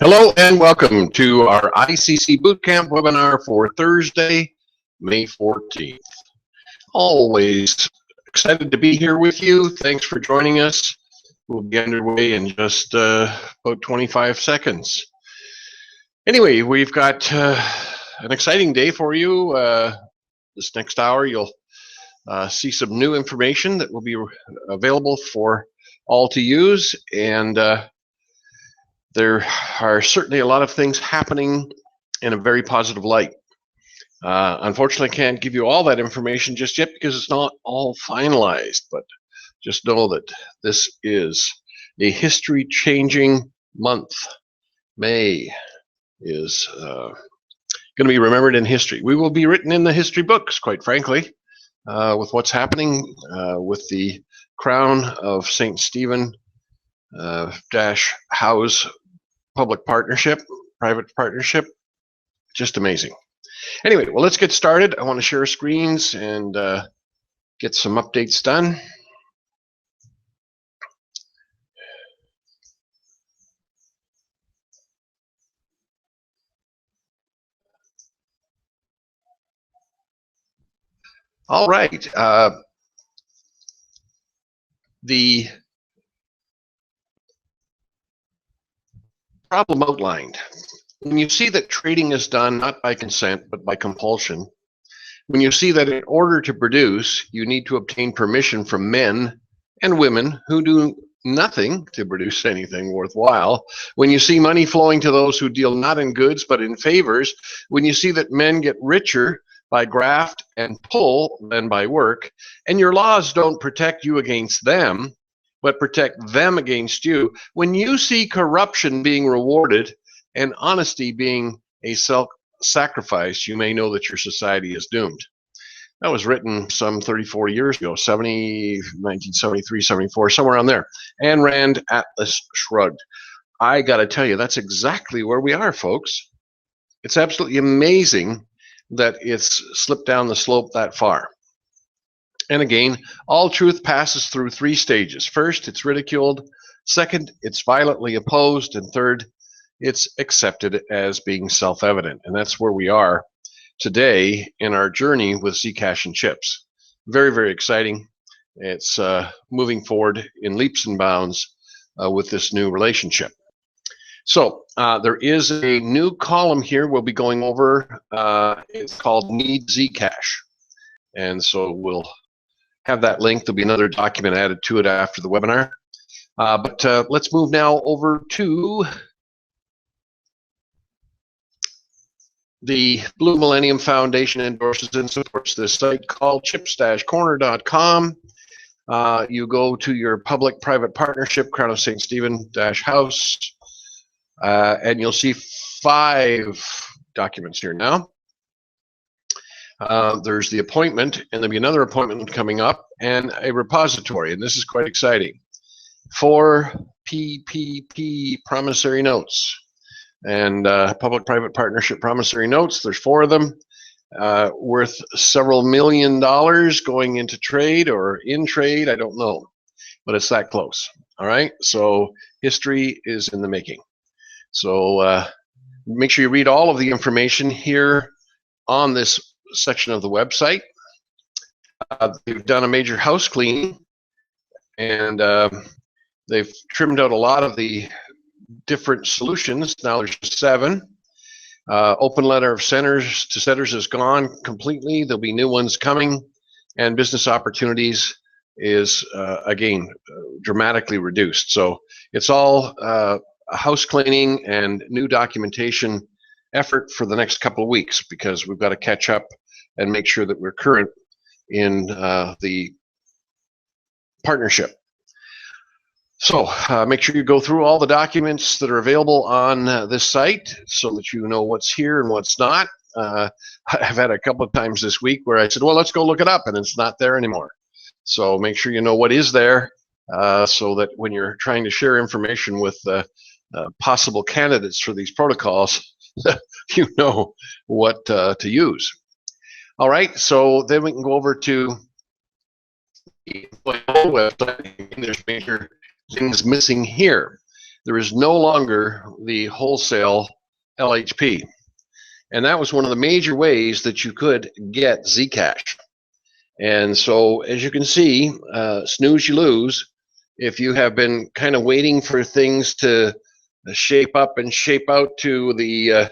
Hello and welcome to our ICC Bootcamp webinar for Thursday, May 14th. Always excited to be here with you. Thanks for joining us. We'll be underway in just about 25 seconds. Anyway, we've got an exciting day for you. This next hour, you'll see some new information that will be available for all to use, and there are certainly a lot of things happening in a very positive light. Unfortunately, I can't give you all that information just yet because it's not all finalized, but just know that this is a history-changing month. May is going to be remembered in history. We will be written in the history books, quite frankly, with what's happening with the crown of St. Stephen House public partnership, private partnership, just amazing. Anyway, well, let's get started. I want to share screens and get some updates done. All right. The problem outlined. When you see that trading is done not by consent but by compulsion, when you see that in order to produce, you need to obtain permission from men and women who do nothing to produce anything worthwhile, when you see money flowing to those who deal not in goods but in favors, when you see that men get richer by graft and pull than by work, and your laws don't protect you against them, but protect them against you, when you see corruption being rewarded and honesty being a self-sacrifice, you may know that your society is doomed. That was written some 34 years ago, 1973, 74, somewhere around there. Ayn Rand, Atlas Shrugged. I got to tell you, that's exactly where we are, folks. It's absolutely amazing that it's slipped down the slope that far. And again, all truth passes through three stages. First, it's ridiculed. Second, it's violently opposed. And third, it's accepted as being self-evident. And that's where we are today in our journey with Zcash and chips. Very, very exciting. It's moving forward in leaps and bounds with this new relationship. So there is a new column here we'll be going over. It's called Need Zcash. And so we'll have that link. There'll be another document added to it after the webinar. But let's move now over to the Blue Millennium Foundation endorses and supports this site called chips-corner.com. You go to your public-private partnership, Crown of St. Stephen House, and you'll see 5 documents here now. There's the appointment, and there'll be another appointment coming up, and a repository, and this is quite exciting. 4 PPP promissory notes, and public-private partnership promissory notes. There's 4 of them, worth several $1 million going into trade or in trade, I don't know, but it's that close. All right, so history is in the making. So make sure you read all of the information here on this section of the website. They've done a major house cleaning, and they've trimmed out a lot of the different solutions. Now there's 7. Open letter of centers to setters is gone completely. There'll be new ones coming, and business opportunities is again dramatically reduced. So it's all a house cleaning and new documentation effort for the next couple of weeks, because we've got to catch up and make sure that we're current in the partnership. So make sure you go through all the documents that are available on this site so that you know what's here and what's not. I've had a couple of times this week where I said, well, let's go look it up, and it's not there anymore. So make sure you know what is there so that when you're trying to share information with possible candidates for these protocols, you know what to use. All right, so then we can go over to the website. There's major things missing here. there is no longer the wholesale LHP. And that was one of the major ways that you could get Zcash. And so, as you can see, snooze, you lose. If you have been kind of waiting for things to shape up and shape out to the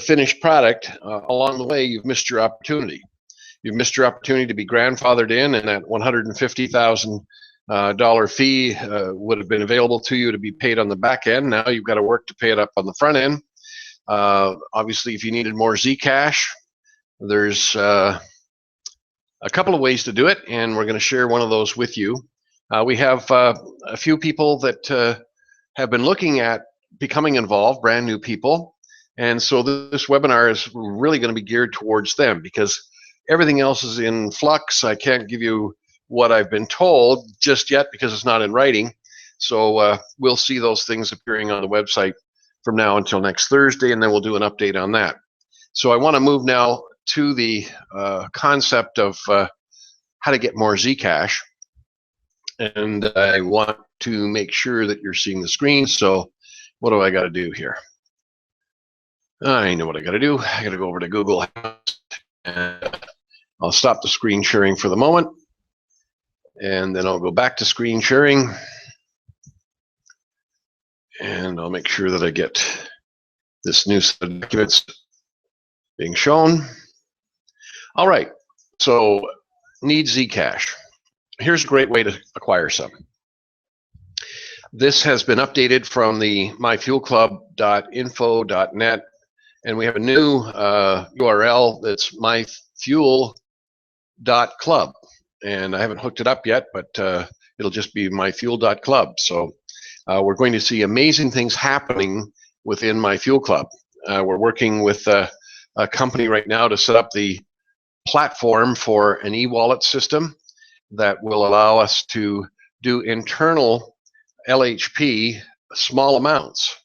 finished product, along the way, you've missed your opportunity. You've missed your opportunity to be grandfathered in, and that $150,000 fee would have been available to you to be paid on the back end. Now you've got to work to pay it up on the front end. Obviously, if you needed more Zcash, there's a couple of ways to do it, and we're going to share one of those with you. We have a few people that have been looking at becoming involved, brand new people, and so this webinar is really going to be geared towards them because everything else is in flux. I can't give you what I've been told just yet because it's not in writing, so we'll see those things appearing on the website from now until next Thursday, and then we'll do an update on that. So I want to move now to the concept of how to get more Zcash. And I want to make sure that you're seeing the screen. So what do I got to do here? I know what I got to do. I got to go over to Google and I'll stop the screen sharing for the moment. And then I'll go back to screen sharing. And I'll make sure that I get this new set of documents being shown. All right, so need Zcash. Here's a great way to acquire some. This has been updated from the myfuelclub.info.net, and we have a new URL that's myfuel.club. And I haven't hooked it up yet, but it'll just be myfuel.club. So we're going to see amazing things happening within My Fuel Club. We're working with a company right now to set up the platform for an e-wallet system that will allow us to do internal LHP small amounts.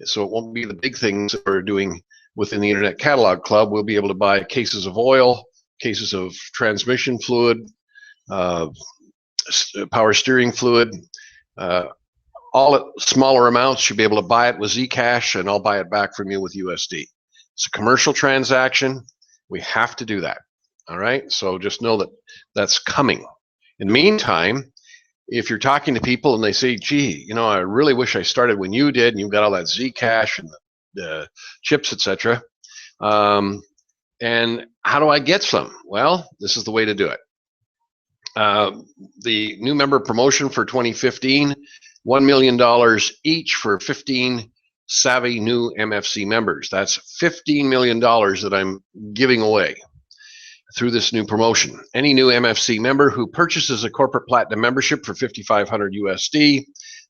So it won't be the big things that we're doing within the Internet Catalog Club. We'll be able to buy cases of oil, cases of transmission fluid, power steering fluid, all at smaller amounts. You'll be able to buy it with Zcash, and I'll buy it back from you with USD. It's a commercial transaction. We have to do that. All right, so just know that that's coming. In the meantime, if you're talking to people and they say, gee, you know, I really wish I started when you did, and you've got all that Zcash and the chips, etc. And how do I get some? Well, this is the way to do it. The new member promotion for 2015, $1 million each for 15 savvy new MFC members. That's $15 million that I'm giving away through this new promotion. Any new MFC member who purchases a corporate platinum membership for $5,500 USD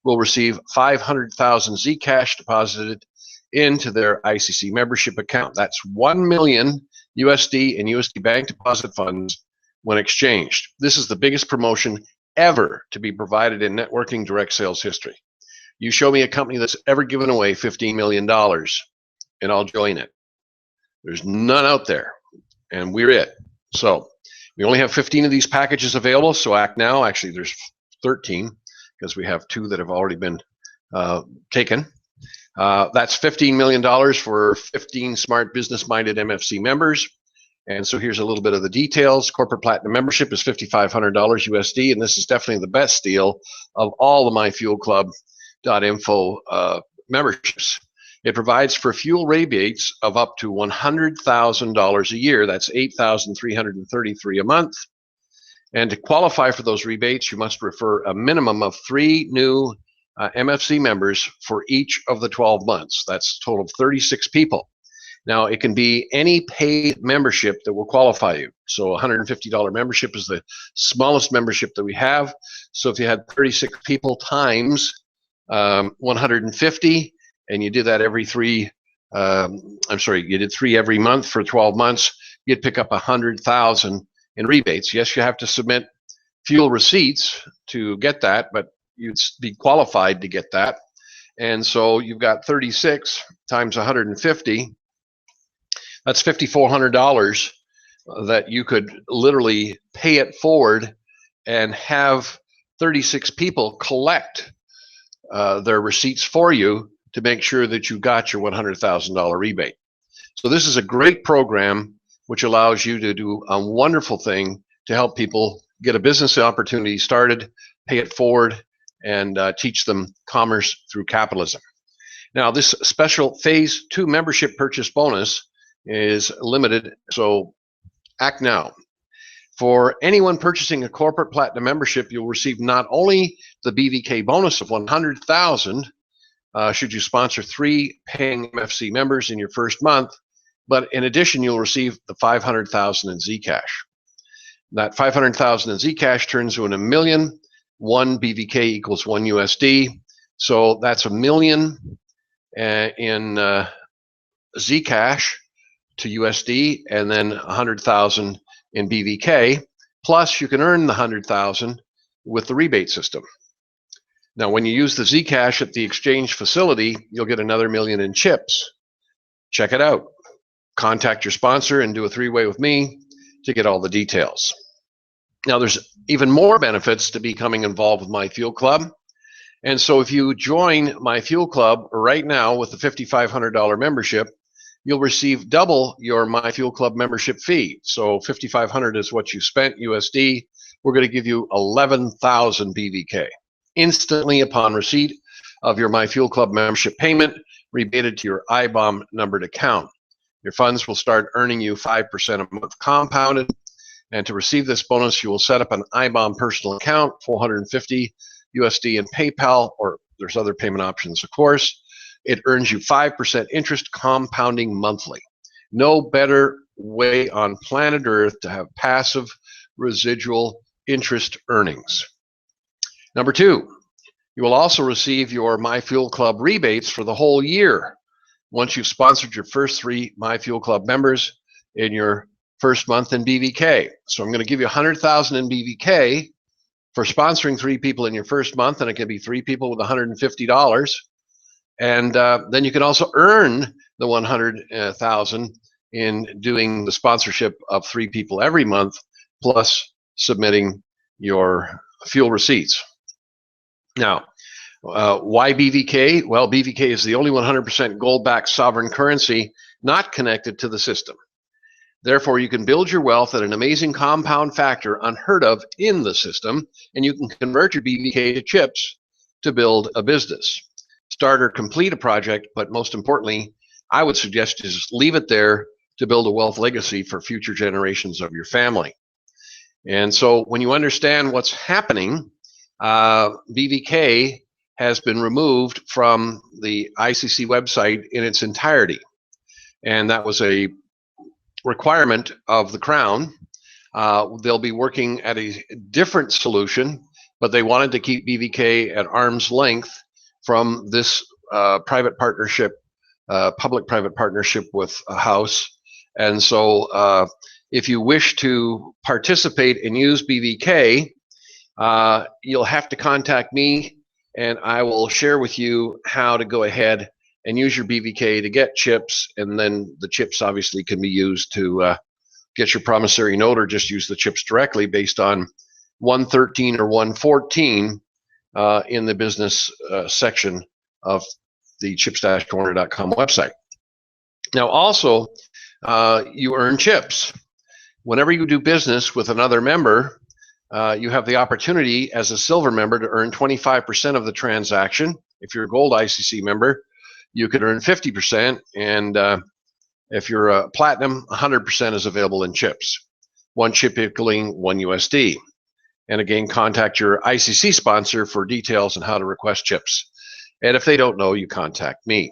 will receive 500,000 Zcash deposited into their ICC membership account. That's 1 million USD in USD bank deposit funds when exchanged. This is the biggest promotion ever to be provided in networking direct sales history. You show me a company that's ever given away $15 million and I'll join it. There's none out there, and we're it. So we only have 15 of these packages available, so act now. Actually, there's 13 because we have 2 that have already been taken. That's $15 million for 15 smart business-minded MFC members. And so here's a little bit of the details. Corporate Platinum membership is $5,500 USD, and this is definitely the best deal of all the myfuelclub.info memberships. It provides for fuel rebates of up to $100,000 a year. That's $8,333 a month. And to qualify for those rebates, you must refer a minimum of 3 new MFC members for each of the 12 months. That's a total of 36 people. Now, it can be any paid membership that will qualify you. So $150 membership is the smallest membership that we have. So if you had 36 people times 150, and you did that every 3, you did 3 every month for 12 months, you'd pick up 100,000 in rebates. Yes, you have to submit fuel receipts to get that, but you'd be qualified to get that. And so you've got 36 times 150. That's $5,400 that you could literally pay it forward and have 36 people collect their receipts for you to make sure that you got your $100,000 rebate. So this is a great program which allows you to do a wonderful thing to help people get a business opportunity started, pay it forward, and teach them commerce through capitalism. Now, this special Phase 2 membership purchase bonus is limited, so act now. For anyone purchasing a corporate platinum membership, you'll receive not only the BVK bonus of $100,000 should you sponsor 3 paying MFC members in your first month, but in addition, you'll receive the $500,000 in Zcash. That $500,000 in Zcash turns to $1 million. 1 BVK equals 1 USD, so that's $1 million in Zcash to USD, and then 100,000 in BVK. Plus, you can earn the 100,000 with the rebate system. Now, when you use the Zcash at the exchange facility, you'll get another $1 million in chips. Check it out. Contact your sponsor and do a 3-way with me to get all the details. Now, there's even more benefits to becoming involved with My Fuel Club. And so if you join My Fuel Club right now with the $5,500 membership, you'll receive double your My Fuel Club membership fee. So $5,500 is what you spent USD. We're going to give you 11,000 BVK instantly upon receipt of your My Fuel Club membership payment, rebated to your IBOM numbered account. Your funds will start earning you 5% a month compounded. And to receive this bonus, you will set up an IBOM personal account, 450 USD in PayPal, or there's other payment options, of course. It earns you 5% interest compounding monthly. No better way on planet Earth to have passive residual interest earnings. Number 2, you will also receive your My Fuel Club rebates for the whole year once you've sponsored your first 3 My Fuel Club members in your first month in BVK. So I'm going to give you 100,000 in BVK for sponsoring 3 people in your first month, and it can be 3 people with $150. And then you can also earn the 100,000 in doing the sponsorship of 3 people every month, plus submitting your fuel receipts. Now, why BVK? Well, BVK is the only 100% gold-backed sovereign currency not connected to the system. Therefore, you can build your wealth at an amazing compound factor unheard of in the system, and you can convert your BVK to chips to build a business. Start or complete a project, but most importantly, I would suggest you just leave it there to build a wealth legacy for future generations of your family. And so when you understand what's happening, BVK has been removed from the ICC website in its entirety. And that was a requirement of the Crown. They'll be working at a different solution, but they wanted to keep BVK at arm's length from this private partnership, public-private partnership with a house. And so if you wish to participate and use BVK, you'll have to contact me, and I will share with you how to go ahead and use your BVK to get chips, and then the chips obviously can be used to get your promissory note, or just use the chips directly based on 113 or 114 in the business section of the chips-corner.com website. Now also, you earn chips. Whenever you do business with another member, you have the opportunity as a silver member to earn 25% of the transaction. If you're a gold ICC member, you could earn 50%, and if you're a platinum, 100% is available in chips. 1 chip equaling 1 USD. And again, contact your ICC sponsor for details on how to request chips. And if they don't know, you contact me.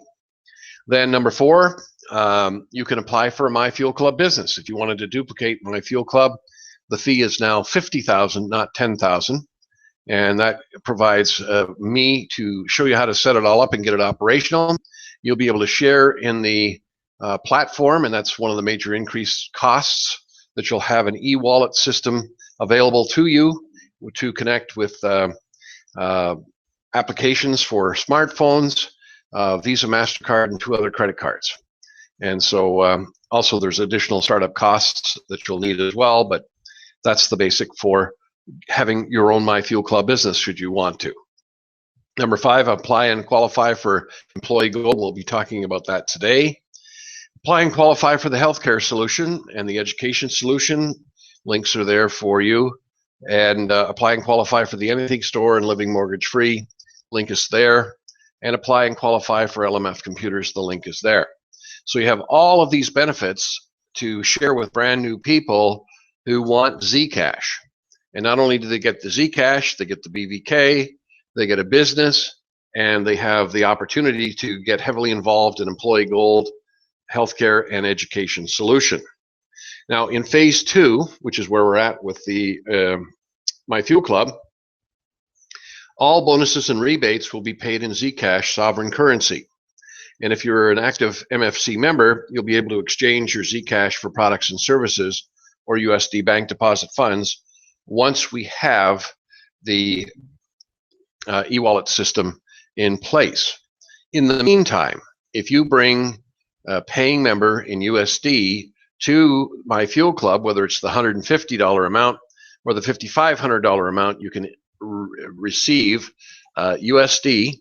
Then number 4, you can apply for a My Fuel Club business. If you wanted to duplicate My Fuel Club, the fee is now $50,000, not $10,000. And that provides me to show you how to set it all up and get it operational. You'll be able to share in the platform, and that's one of the major increased costs, that you'll have an e-wallet system available to you to connect with applications for smartphones, Visa, MasterCard, and 2 other credit cards. And so also there's additional startup costs that you'll need as well, but that's the basic for having your own My Fuel Club business should you want to. Number 5, apply and qualify for Employee Gold. We'll be talking about that today. Apply and qualify for the healthcare solution and the education solution. Links are there for you. And apply and qualify for the Anything Store and Living Mortgage Free. Link is there. And apply and qualify for LMF Computers. The link is there. So you have all of these benefits to share with brand new people who want Zcash. And not only do they get the Zcash, they get the BVK, they get a business, and they have the opportunity to get heavily involved in Employee Gold, healthcare, and education solution. Now, in phase 2, which is where we're at with the My Fuel Club, all bonuses and rebates will be paid in Zcash sovereign currency. And if you're an active MFC member, you'll be able to exchange your Zcash for products and services or USD bank deposit funds once we have the e-wallet system in place. In the meantime, if you bring a paying member in USD to My Fuel Club, whether it's the $150 amount or the $5,500 amount, you can receive USD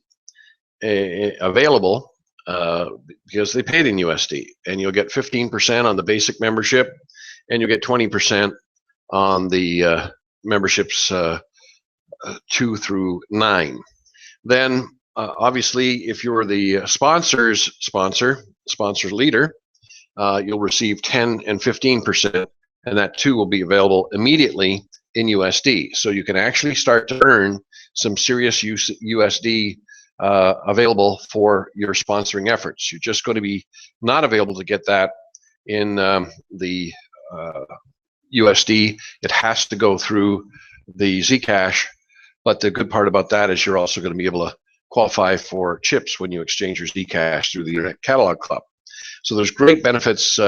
available because they paid in USD, and you'll get 15% on the basic membership, and you'll get 20% on the memberships 2 through 9. Then obviously, if you're the sponsor leader, you'll receive 10 and 15%, and that too will be available immediately in USD. So you can actually start to earn some serious USD available for your sponsoring efforts. You're just going to be not available to get that in the USD. It has to go through the Zcash, but the good part about that is you're also going to be able to qualify for chips when you exchange your Zcash through the Internet Catalog Club. So there's great benefits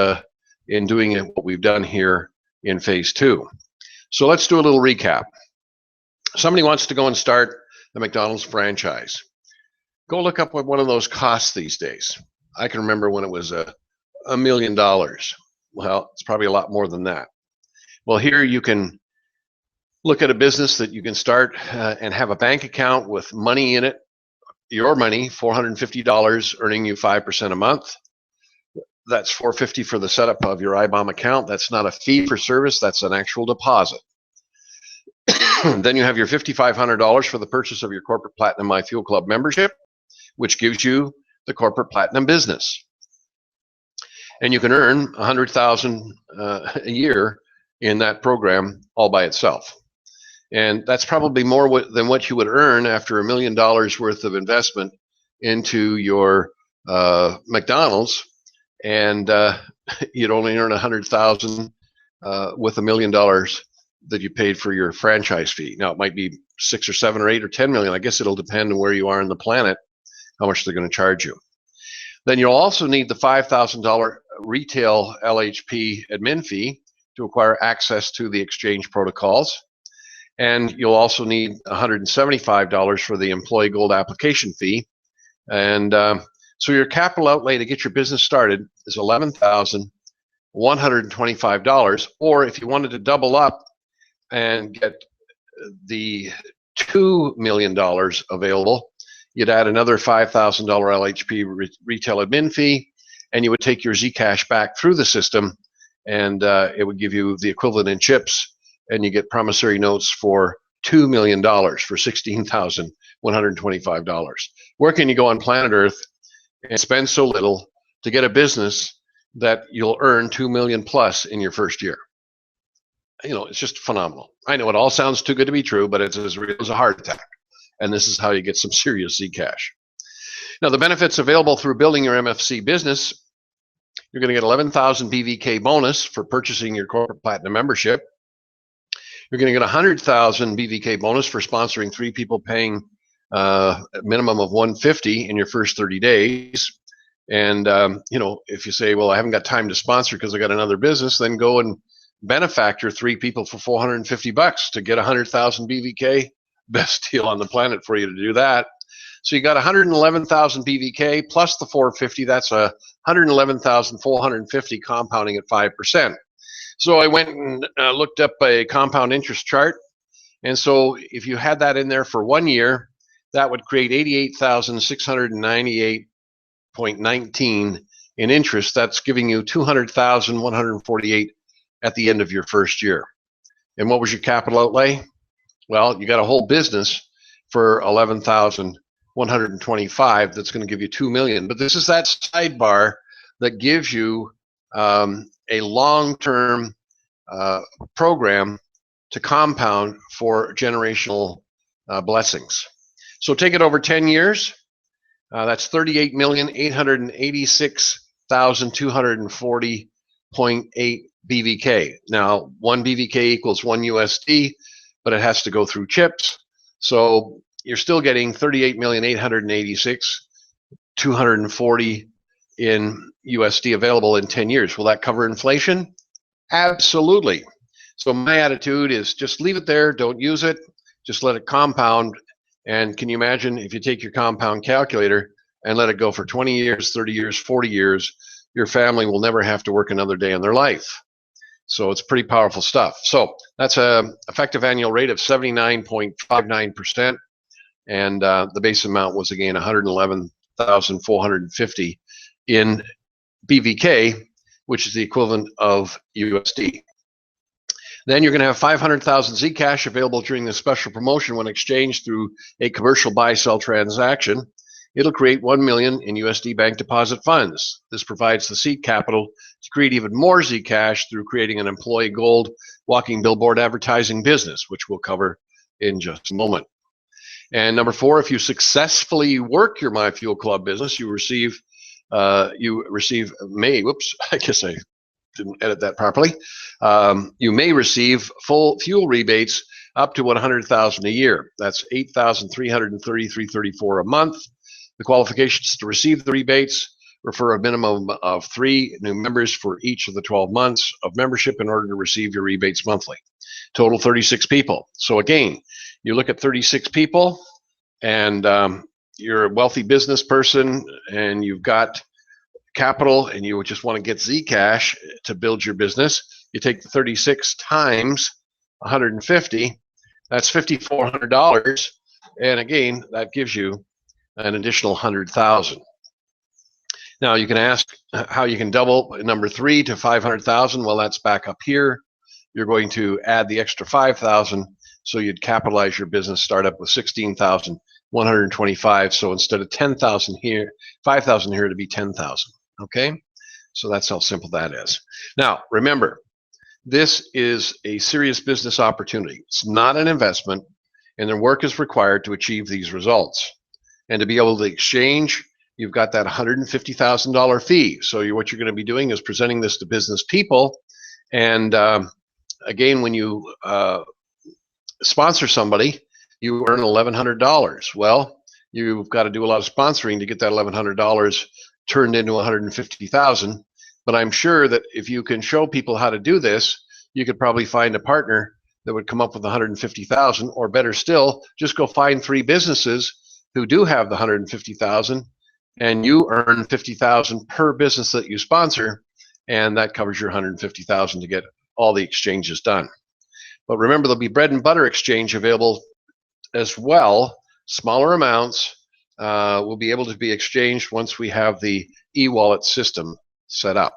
in doing what we've done here in phase 2. So let's do a little recap. Somebody wants to go and start a McDonald's franchise. Go look up what one of those costs these days. I can remember when it was $1 million. Well, it's probably a lot more than that. Well, here you can look at a business that you can start and have a bank account with money in it, your money, $450, earning you 5% a month. That's $450 for the setup of your IBOM account. That's not a fee for service, that's an actual deposit. Then you have your $5,500 for the purchase of your Corporate Platinum My Fuel Club membership, which gives you the Corporate Platinum business. And you can earn $100,000 a year in that program all by itself. And that's probably more than what you would earn after $1 million worth of investment into your McDonald's, and you'd only earn $100,000 with $1 million that you paid for your franchise fee. Now it might be 6 or 7 or 8 or 10 million. I guess it'll depend on where you are on the planet, how much they're going to charge you. Then you'll also need the $5,000 retail LHP admin fee to acquire access to the exchange protocols. And you'll also need $175 for the Employee Gold application fee. And so your capital outlay to get your business started is $11,125. Or if you wanted to double up and get the $2 million available, you'd add another $5,000 LHP retail admin fee, and you would take your Zcash back through the system, and it would give you the equivalent in chips, and you get promissory notes for $2 million for $16,125. Where can you go on planet Earth and spend so little to get a business that you'll earn $2 million plus in your first year? You know, it's just phenomenal. I know it all sounds too good to be true, but it's as real as a heart attack. And this is how you get some serious Zcash. Now, the benefits available through building your MFC business: you're going to get 11,000 BVK bonus for purchasing your Corporate Platinum membership. You're going to get 100,000 BVK bonus for sponsoring 3 people paying a minimum of $150 in your first 30 days. And, you know, if you say, well, I haven't got time to sponsor because I got another business, then go and benefactor 3 people for $450 to get 100,000 BVK. Best deal on the planet for you to do that. So you got 111,000 BVK plus the 450. That's 111,450 compounding at 5%. So I went and looked up a compound interest chart. And so if you had that in there for 1 year, that would create 88,698.19 in interest. That's giving you 200,148 at the end of your first year. And what was your capital outlay? Well, you got a whole business for 11,125 that's going to give you 2 million. But this is that sidebar that gives you a long-term program to compound for generational blessings. So take it over 10 years. That's 38,886,240.8 BVK. Now, 1 BVK equals 1 USD, but it has to go through chips. So you're still getting 38,886,240 in USD available in 10 years. Will that cover inflation? Absolutely. So my attitude is just leave it there. Don't use it. Just let it compound. And can you imagine if you take your compound calculator and let it go for 20 years, 30 years, 40 years, your family will never have to work another day in their life. So it's pretty powerful stuff. So that's a effective annual rate of 79.59%. And the base amount was, again, 111,450 in BVK, which is the equivalent of USD. Then you're going to have 500,000 Zcash available during this special promotion when exchanged through a commercial buy-sell transaction. It'll create 1 million in USD bank deposit funds. This provides the seed capital to create even more Zcash through creating an employee gold walking billboard advertising business, which we'll cover in just a moment. And number 4, if you successfully work your MyFuel Club business, you didn't edit that properly. You may receive full fuel rebates up to 100,000 a year. That's 8,333.34 a month. The qualifications to receive the rebates refer a minimum of 3 new members for each of the 12 months of membership in order to receive your rebates monthly. Total 36 people. So again, you look at 36 people, and you're a wealthy business person, and you've got capital, and you just want to get Zcash to build your business. You take the 36 times 150, that's $5,400, and again, that gives you an additional 100,000. Now you can ask how you can double number 3 to 500,000. Well, that's back up here. You're going to add the extra 5,000, so you'd capitalize your business startup with 16,125. So instead of 10,000 here, 5,000 here to be 10,000. Okay, so that's how simple that is. Now remember, this is a serious business opportunity. It's not an investment, and their work is required to achieve these results. And to be able to exchange, you've got that $150,000 fee. So what you're going to be doing is presenting this to business people. And again, when you sponsor somebody, you earn $1,100. Well, you've got to do a lot of sponsoring to get that $1,100 turned into $150,000. But I'm sure that if you can show people how to do this, you could probably find a partner that would come up with $150,000, or better still, just go find 3 businesses who do have the $150,000, and you earn $50,000 per business that you sponsor, and that covers your $150,000 to get all the exchanges done. But remember, there'll be bread and butter exchange available as well. Smaller amounts will be able to be exchanged once we have the e-wallet system set up.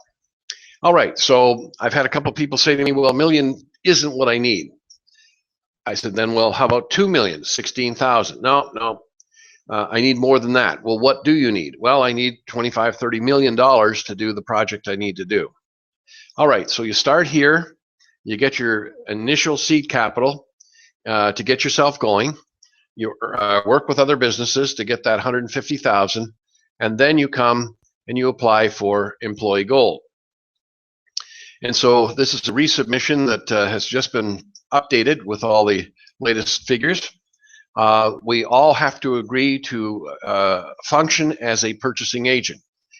All right, so I've had a couple people say to me, well, $1 million isn't what I need. I said, then, well, how about 2 million, 16,000? No, I need more than that. Well, what do you need? Well, I need $25, $30 million to do the project I need to do. All right, so you start here, you get your initial seed capital to get yourself going. You work with other businesses to get that 150,000, and then you come and you apply for employee gold. And so this is a resubmission that has just been updated with all the latest figures. We all have to agree to function as a purchasing agent.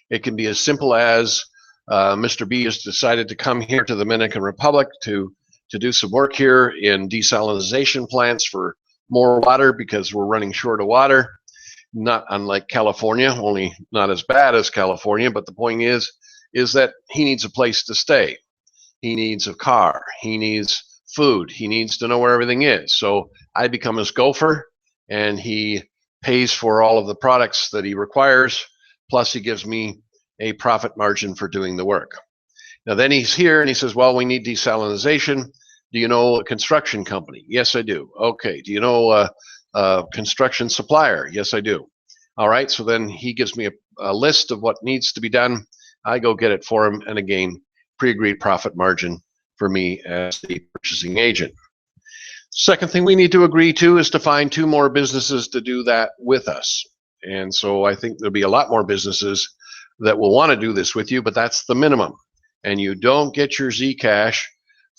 It can be as simple as Mr. B has decided to come here to the Dominican Republic to do some work here in desalination plants for more water because we're running short of water. Not unlike California, only not as bad as California, but the point is that he needs a place to stay. He needs a car. He needs food. He needs to know where everything is. So I become his gopher, and he pays for all of the products that he requires, plus he gives me a profit margin for doing the work. Now then he's here and he says, well, we need desalinization. Do you know a construction company? Yes, I do. Okay. Do you know a construction supplier? Yes, I do. All right. So then he gives me a list of what needs to be done. I go get it for him. And again, pre-agreed profit margin for me as the purchasing agent. Second thing we need to agree to is to find 2 more businesses to do that with us. And so I think there'll be a lot more businesses that will want to do this with you, but that's the minimum. And you don't get your Zcash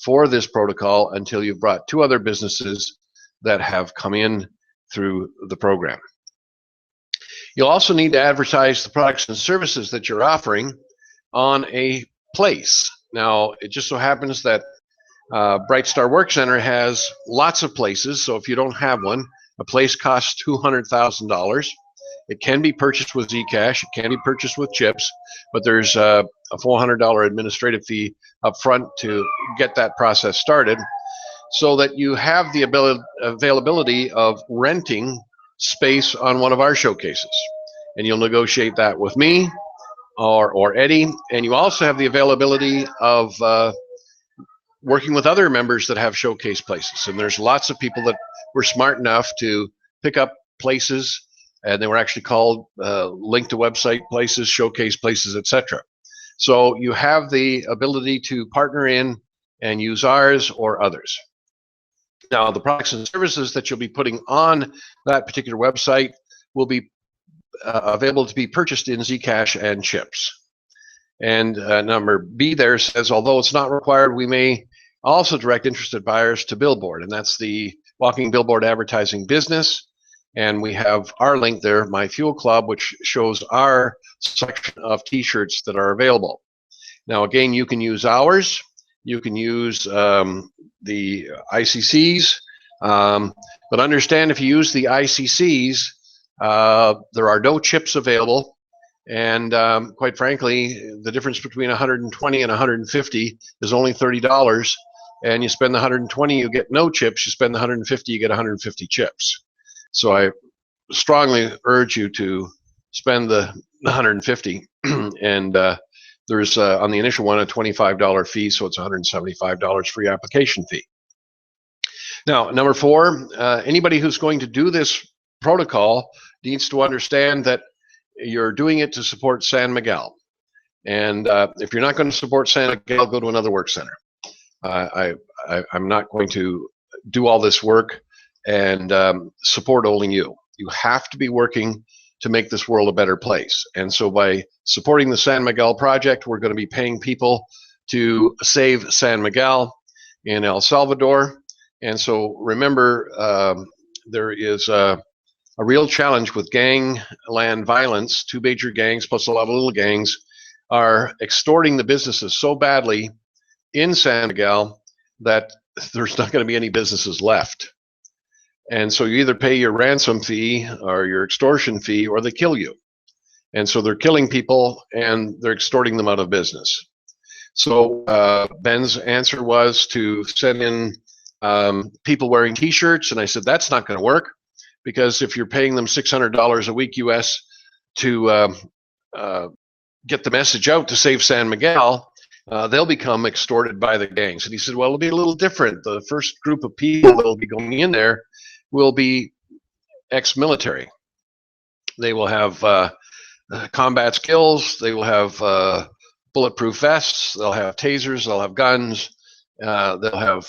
for this protocol until you've brought 2 other businesses that have come in through the program. You'll also need to advertise the products and services that you're offering on a place. Now, it just so happens that BrightStar Work Center has lots of places, so if you don't have one, a place costs $200,000. It can be purchased with Zcash, it can be purchased with chips, but there's a $400 administrative fee up front to get that process started, so that you have the availability of renting space on one of our showcases. And you'll negotiate that with me or Eddie, and you also have the availability of working with other members that have showcase places. And there's lots of people that were smart enough to pick up places, and they were actually called link to website places, showcase places, etc. So you have the ability to partner in and use ours or others. Now, the products and services that you'll be putting on that particular website will be available to be purchased in Zcash and chips. And number B there says, although it's not required, we may also direct interested buyers to Billboard, and that's the Walking Billboard Advertising business. And we have our link there, My Fuel Club, which shows our section of t-shirts that are available. Now, again, you can use ours. You can use the ICCs, but understand if you use the ICCs, there are no chips available. And quite frankly, the difference between 120 and 150 is only $30. And you spend the 120, you get no chips. You spend the 150, you get 150 chips. So I strongly urge you to spend the 150. And there's on the initial one a $25 fee, so it's $175 free application fee. Now, number 4, anybody who's going to do this protocol needs to understand that you're doing it to support San Miguel. And if you're not going to support San Miguel, go to another work center. I'm not going to do all this work and support only you. You have to be working to make this world a better place. And so by supporting the San Miguel project, we're going to be paying people to save San Miguel in El Salvador. And so remember, there is a real challenge with gangland violence. 2 major gangs plus a lot of little gangs are extorting the businesses so badly in San Miguel that there's not going to be any businesses left. And so you either pay your ransom fee or your extortion fee, or they kill you. And so they're killing people and they're extorting them out of business. So Ben's answer was to send in people wearing t-shirts, and I said that's not going to work, because if you're paying them $600 a week US to get the message out to save San Miguel, they'll become extorted by the gangs. And he said, well, it'll be a little different. The first group of people that will be going in there will be ex-military. They will have combat skills. They will have bulletproof vests. They'll have tasers. They'll have guns. They'll have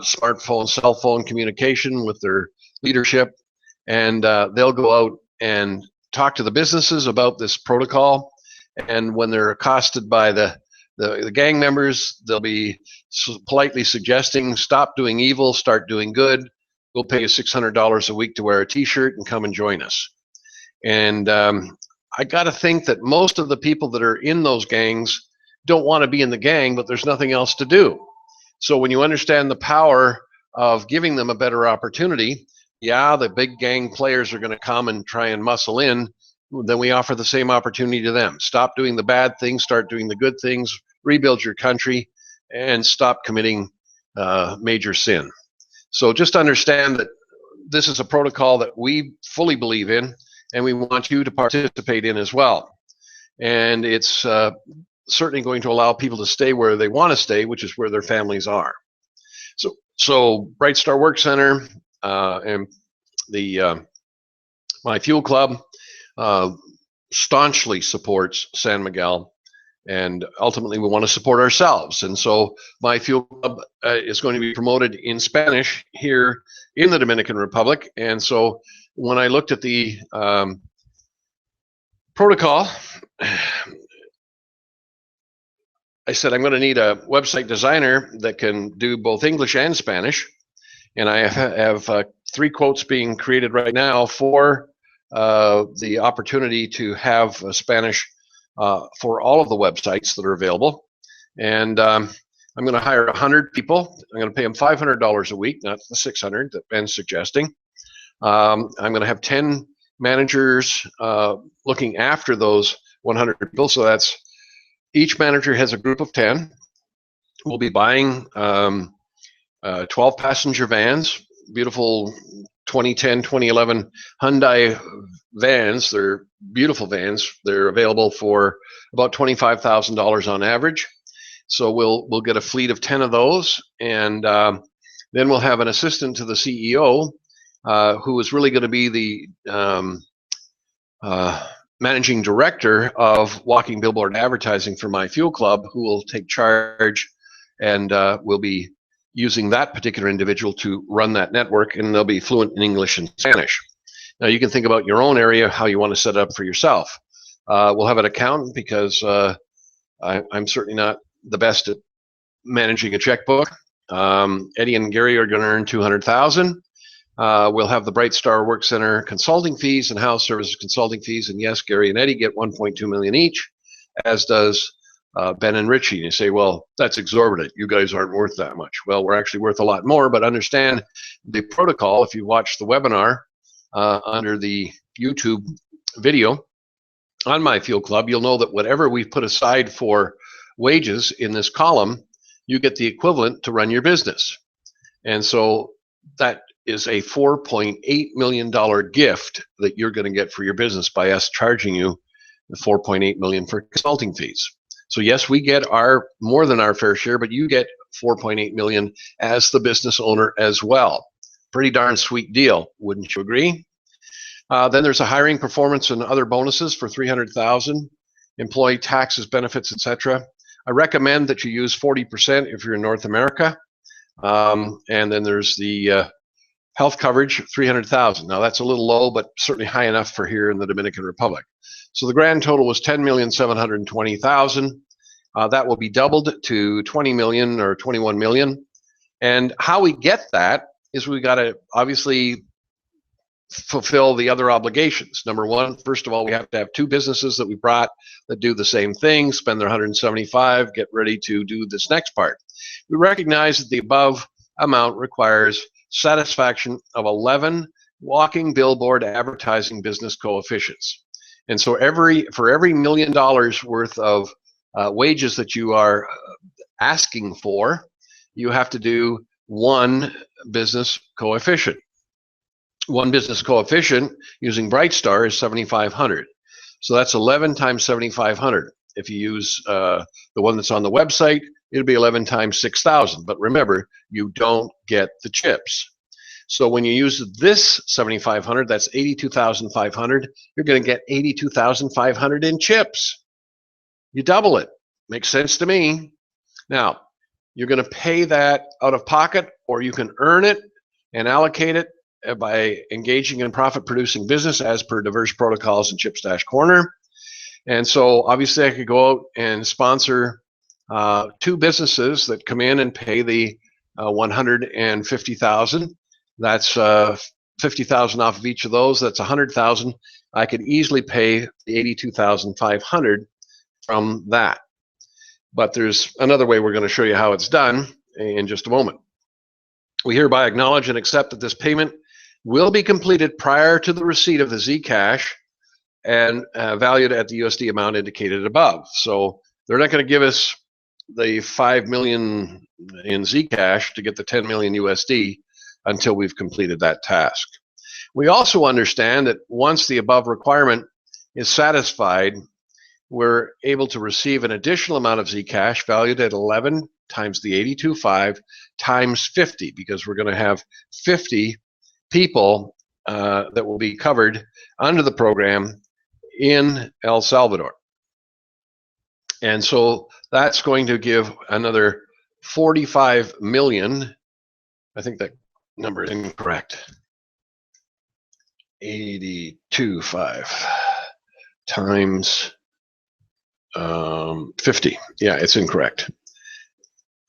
smartphone, cell phone communication with their leadership. And they'll go out and talk to the businesses about this protocol. And when they're accosted by the gang members, they'll be politely suggesting, stop doing evil, start doing good. We'll pay you $600 a week to wear a t-shirt and come and join us. And I got to think that most of the people that are in those gangs don't want to be in the gang, but there's nothing else to do. So when you understand the power of giving them a better opportunity, yeah, the big gang players are going to come and try and muscle in. Then we offer the same opportunity to them. Stop doing the bad things, start doing the good things, rebuild your country, and stop committing major sin. So just understand that this is a protocol that we fully believe in, and we want you to participate in as well. And it's certainly going to allow people to stay where they want to stay, which is where their families are. So Bright Star Work Center and the My Fuel Club staunchly supports San Miguel, and ultimately we want to support ourselves. And so My Fuel Club is going to be promoted in Spanish here in the Dominican Republic. And so when I looked at the protocol, I said, I'm going to need a website designer that can do both English and Spanish. And I have 3 quotes being created right now for the opportunity to have Spanish for all of the websites that are available. And I'm going to hire 100 people. I'm going to pay them $500 a week, not the $600 that Ben's suggesting. I'm going to have 10 managers looking after those 100 people. So that's each manager has a group of 10. We'll be buying 12 passenger vans, beautiful 2010, 2011 Hyundai vans. They're beautiful vans. They're available for about $25,000 on average. So we'll get a fleet of 10 of those, and then we'll have an assistant to the CEO who is really going to be the managing director of walking billboard advertising for My Fuel Club, who will take charge and will be using that particular individual to run that network, and they'll be fluent in English and Spanish. Now you can think about your own area, how you want to set it up for yourself. We'll have an accountant because I'm certainly not the best at managing a checkbook. Eddie and Gary are going to earn $200,000. We'll have the Bright Star Work Center consulting fees and house services consulting fees, and yes, Gary and Eddie get $1.2 million each, as does Ben and Richie. And you say, well, that's exorbitant. You guys aren't worth that much. Well, we're actually worth a lot more, but understand the protocol. If you watch the webinar under the YouTube video on My Fuel Club, you'll know that whatever we've put aside for wages in this column, you get the equivalent to run your business. And so that is a $4.8 million gift that you're going to get for your business by us charging you the $4.8 million for consulting fees. So yes, we get our more than our fair share, but you get $4.8 million as the business owner as well. Pretty darn sweet deal, wouldn't you agree? Then there's a hiring, performance, and other bonuses for $300,000, employee taxes, benefits, etc. I recommend that you use 40% if you're in North America. And then there's the health coverage, $300,000. Now that's a little low, but certainly high enough for here in the Dominican Republic. So the grand total was $10,720,000. That will be doubled to $20 million or $21 million. And how we get that is we got to obviously fulfill the other obligations. Number one, first of all, we have to have 2 businesses that we brought that do the same thing, spend their $175, get ready to do this next part. We recognize that the above amount requires satisfaction of 11 walking billboard advertising business coefficients. And so for every $1 million worth of wages that you are asking for, you have to do 1 business coefficient. 1 business coefficient using Bright Star is 7,500. So that's 11 times 7,500. If you use the one that's on the website, it'll be 11 times 6,000. But remember, you don't get the chips. So when you use this 7,500, that's 82,500. You're going to get 82,500 in chips. You double it. Makes sense to me. Now, you're going to pay that out of pocket, or you can earn it and allocate it by engaging in profit-producing business as per diverse protocols in ChipsDash Corner. And so obviously I could go out and sponsor 2 businesses that come in and pay the $150,000. That's 50,000 off of each of those. That's 100,000. I could easily pay the 82,500 from that. But there's another way we're going to show you how it's done in just a moment. We hereby acknowledge and accept that this payment will be completed prior to the receipt of the Zcash and valued at the USD amount indicated above. So they're not going to give us the 5 million in Zcash to get the 10 million USD until we've completed that task. We also understand that once the above requirement is satisfied, we're able to receive an additional amount of Zcash valued at 11 times the 82.5 times 50, because we're going to have 50 people that will be covered under the program in El Salvador. And so that's going to give another 45 million. I think that number is incorrect. 82.5 times 50. Yeah, it's incorrect.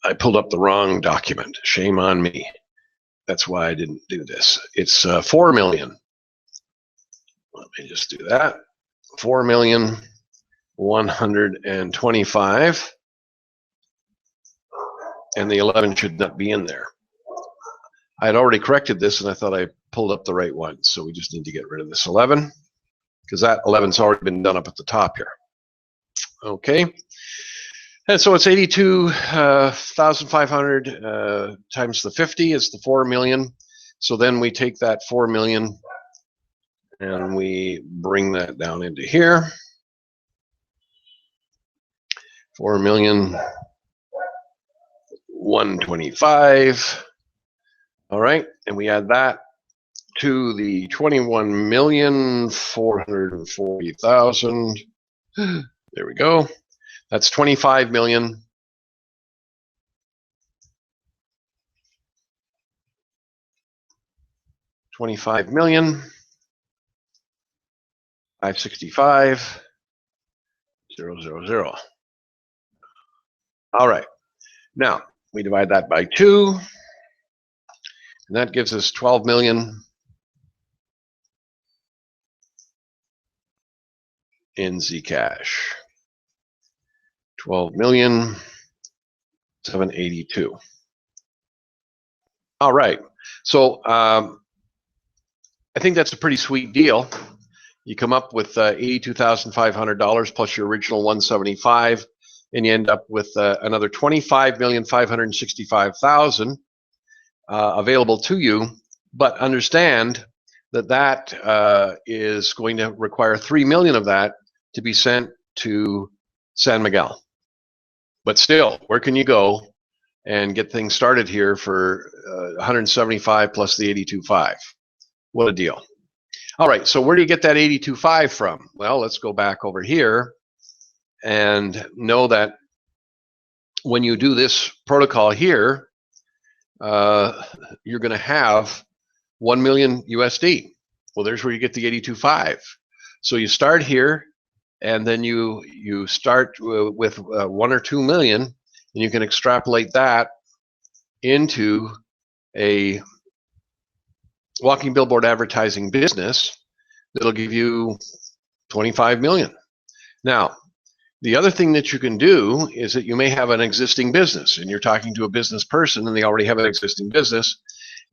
I pulled up the wrong document. Shame on me. That's why I didn't do this. It's 4 million. Let me just do that. 4,125,000, and the 11 should not be in there. I had already corrected this, and I thought I pulled up the right one. So we just need to get rid of this 11, because that 11's already been done up at the top here. Okay. And so it's 82,500 times the 50 is the 4 million. So then we take that 4 million and we bring that down into here. 4,125,000. All right, and we add that to the 21,440,000. There we go. That's 25 million. $565,000. All right. Now we divide that by 2, and that gives us 12 million in Zcash. 12,782,000. All right. So I think that's a pretty sweet deal. You come up with $82,500 plus your original 175, and you end up with another 25,565,000 available to you. But understand that that is going to require 3 million of that to be sent to San Miguel. But still, where can you go and get things started here for 175 plus the 82.5? What a deal. All right, so where do you get that 82.5 from? Well, let's go back over here and know that when you do this protocol here, you're going to have 1 million USD. Well, there's where you get the 82.5. So you start here, and then you start with 1 or 2 million, and you can extrapolate that into a walking billboard advertising business that'll give you 25 million. Now, the other thing that you can do is that you may have an existing business, and you're talking to a business person and they already have an existing business.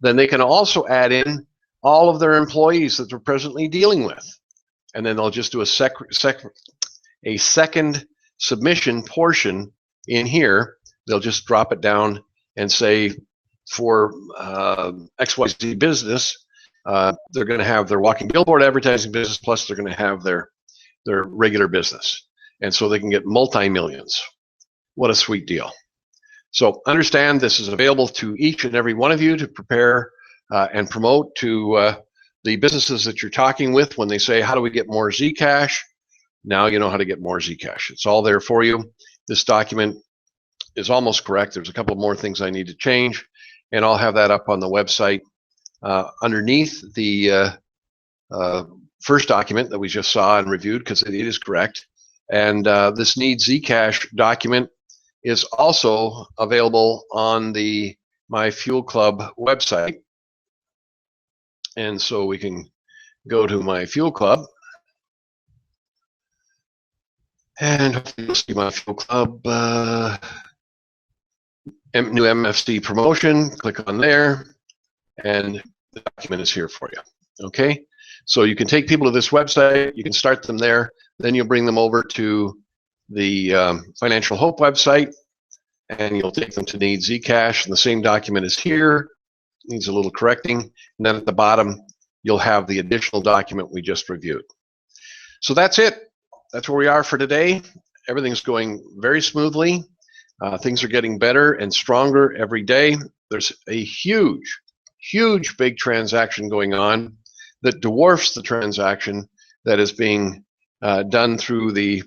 Then they can also add in all of their employees that they're presently dealing with. And then they'll just do a second submission portion in here. They'll just drop it down and say, for XYZ business, they're going to have their walking billboard advertising business, plus they're going to have their regular business. And so they can get multi-millions. What a sweet deal. So understand this is available to each and every one of you to prepare and promote to the businesses that you're talking with when they say, how do we get more Zcash? Now you know how to get more Zcash. It's all there for you. This document is almost correct. There's a couple more things I need to change, and I'll have that up on the website underneath the first document that we just saw and reviewed, because it is correct. And this Need Zcash document is also available on the My Fuel Club website. And so we can go to My Fuel Club, and you'll see My Fuel Club new MFC promotion. Click on there, and the document is here for you. Okay, so you can take people to this website, you can start them there, then you'll bring them over to the Financial Hope website, and you'll take them to Need Zcash, and the same document is here. Needs a little correcting, and then at the bottom you'll have the additional document we just reviewed. So that's it. That's where we are for today. Everything's going very smoothly. Things are getting better and stronger every day. There's a huge big transaction going on that dwarfs the transaction that is being done through the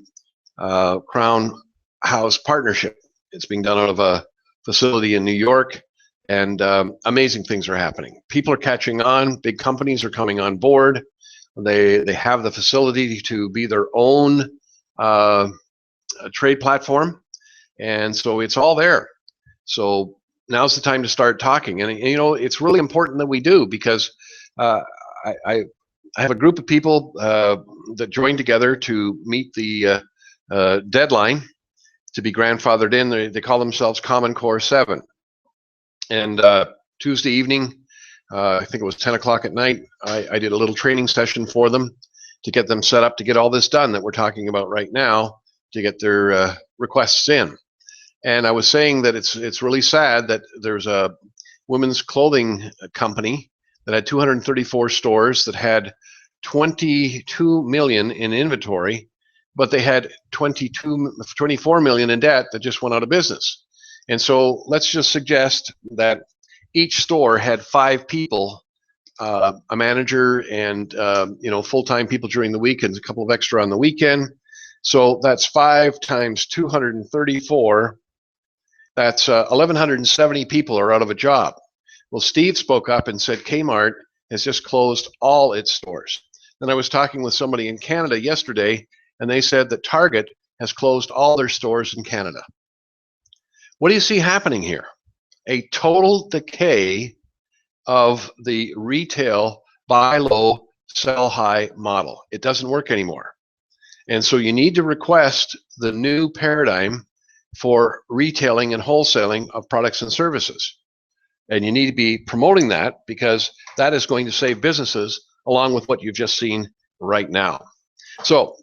Crown House partnership. It's being done out of a facility in New York, and amazing things are happening. People are catching on. Big companies are coming on board. They have the facility to be their own trade platform, and so it's all there. So now's the time to start talking, and you know, it's really important that we do, because I have a group of people that joined together to meet the deadline to be grandfathered in. They call themselves Common Core 7. And Tuesday evening, I think it was 10 o'clock at night, I did a little training session for them to get them set up to get all this done that we're talking about right now, to get their requests in. And I was saying that it's really sad that there's a women's clothing company that had 234 stores that had 22 million in inventory, but they had 24 million in debt that just went out of business. And so let's just suggest that each store had 5 people, a manager and you know, full-time people during the week and a couple of extra on the weekend. So that's 5 times 234. That's 1,170 people are out of a job. Well, Steve spoke up and said Kmart has just closed all its stores. Then I was talking with somebody in Canada yesterday, and they said that Target has closed all their stores in Canada. What do you see happening here? A total decay of the retail buy low, sell high model. It doesn't work anymore. And so you need to request the new paradigm for retailing and wholesaling of products and services. And you need to be promoting that, because that is going to save businesses, along with what you've just seen right now. So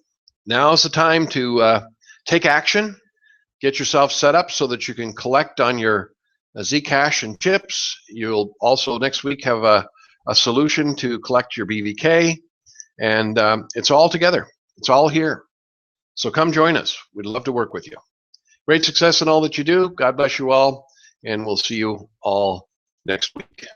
now's the time to take action. Get yourself set up so that you can collect on your Zcash and chips. You'll also next week have a solution to collect your BVK, and it's all together. It's all here. So come join us. We'd love to work with you. Great success in all that you do. God bless you all, and we'll see you all next week.